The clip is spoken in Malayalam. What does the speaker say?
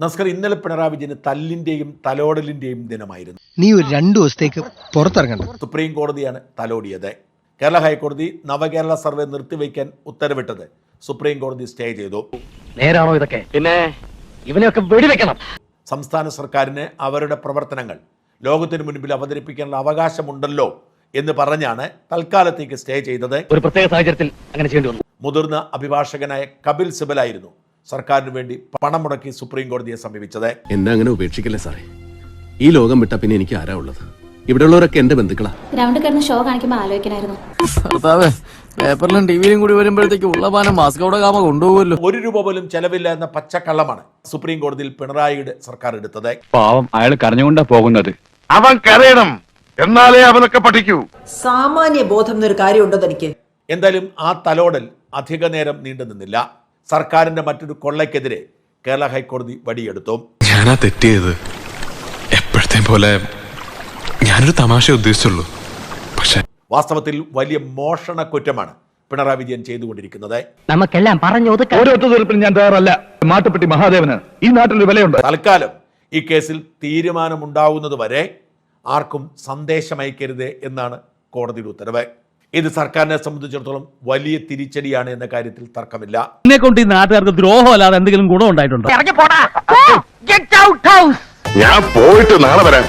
നസ്കർ ഇന്നലെ പിണറായി വിജയന് തല്ലിന്റെയും തലോടലിന്റെയും ദിനമായിരുന്നു. നീ ഒരു 2 ദിവസത്തേക്ക് പുറത്തിറങ്ങണ്ട. സുപ്രീം കോടതിയാണ് തലോടിയത്. കേരള ഹൈക്കോടതി നവകേരള സർവേ നിർത്തിവെക്കാൻ ഉത്തരവിട്ടത് സുപ്രീം കോടതി സ്റ്റേ ചെയ്തു. നേരാണോ ഇതൊക്കെ? പിന്നെ ഇവനെയൊക്കെ വെടിവെക്കണം. സംസ്ഥാന സർക്കാരിന് അവരുടെ പ്രവർത്തനങ്ങൾ ലോകത്തിന് മുൻപിൽ അവതരിപ്പിക്കാനുള്ള അവകാശമുണ്ടല്ലോ എന്ന് പറഞ്ഞാണ് തൽക്കാലത്തേക്ക് സ്റ്റേ ചെയ്തത്. ഒരു പ്രത്യേക സാഹചര്യത്തിൽ അങ്ങനെ ചെയ്യേണ്ടി വന്നു. മുതിർന്ന അഭിഭാഷകനായ കപിൽ സിബലായിരുന്നു സർക്കാരിന് വേണ്ടി പണം മുടക്കി സുപ്രീം കോടതിയെ സമീപിച്ചത്. എന്നെ അങ്ങനെ ഉപേക്ഷിക്കല്ലേ സാറേ. ഈ ലോകം വിട്ടാ പിന്നെ എനിക്ക് ആരാ ഉള്ളത്? ഇവിടെയുള്ളവരൊക്കെ എന്റെ ബന്ധുക്കളാ. ഗ്രൗണ്ടിൽ കിടന്ന് ഷോ കാണിക്കുമ്പോൾ ആലോചിക്കണായിരുന്നു. പേപ്പറിലും ടിവിയിലും കൂടി വരുമ്പോഴത്തേക്ക് ഉള്ളപാനം മാസ്കോടെ കാമ കൊണ്ടുപോകുമല്ലോ. 1 രൂപ പോലും ചെലവില്ല എന്ന പച്ചക്കള്ളമാണ് സുപ്രീം കോടതിയിൽ പിണറായിയുടെ സർക്കാർ എടുത്തത്. പാവം, അയാൾ കരഞ്ഞുകൊണ്ടാ പോകുന്നത്. അവൻ കരയണം, എന്നാലേ അവനൊക്കെ പഠിക്കൂ. സാമാന്യ ബോധം എന്നൊരു കാര്യമുണ്ടോ തനിക്ക്? എന്തായാലും ആ തലോടൽ അധിക നേരം നീണ്ടു നിന്നില്ല. സർക്കാരിന്റെ മറ്റൊരു കൊള്ളയ്ക്കെതിരെ കേരള ഹൈക്കോടതി വടിയെടുത്തു. ഞാനാ തെറ്റിയത്. എപ്പോഴത്തെ പോലെ ഞാനൊരു തമാശ ഉദ്ദേശിച്ചുള്ളൂ. പക്ഷെ വാസ്തവത്തിൽ വലിയ മോഷണ കുറ്റമാണ് പിണറായി വിജയൻ ചെയ്തുകൊണ്ടിരിക്കുന്നത്. നമുക്കെല്ലാം പറഞ്ഞു ഒതുക്കാം. ഒരു ഒത്തുതീർപ്പിന് ഞാൻ തയ്യാറല്ല. മാട്ടുപ്പെട്ടി മഹാദേവന് ഈ നാട്ടിൽ വിലയുണ്ട്. തൽക്കാലം ഈ കേസിൽ തീരുമാനമുണ്ടാവുന്നത് വരെ ആർക്കും സന്ദേശമയക്കരുത് എന്നാണ് കോടതിയുടെ ഉത്തരവ്. ഇത് സർക്കാരിനെ സംബന്ധിച്ചിടത്തോളം വലിയ തിരിച്ചടിയാണ് എന്ന കാര്യത്തിൽ തർക്കമില്ല. എന്നെ കൊണ്ട് ഈ നാട്ടുകാർക്ക് ദ്രോഹം അല്ലാതെ എന്തെങ്കിലും ഗുണം ഉണ്ടായിട്ടുണ്ടോ? ഞാൻ പോയിട്ട് നാളെ വരാം.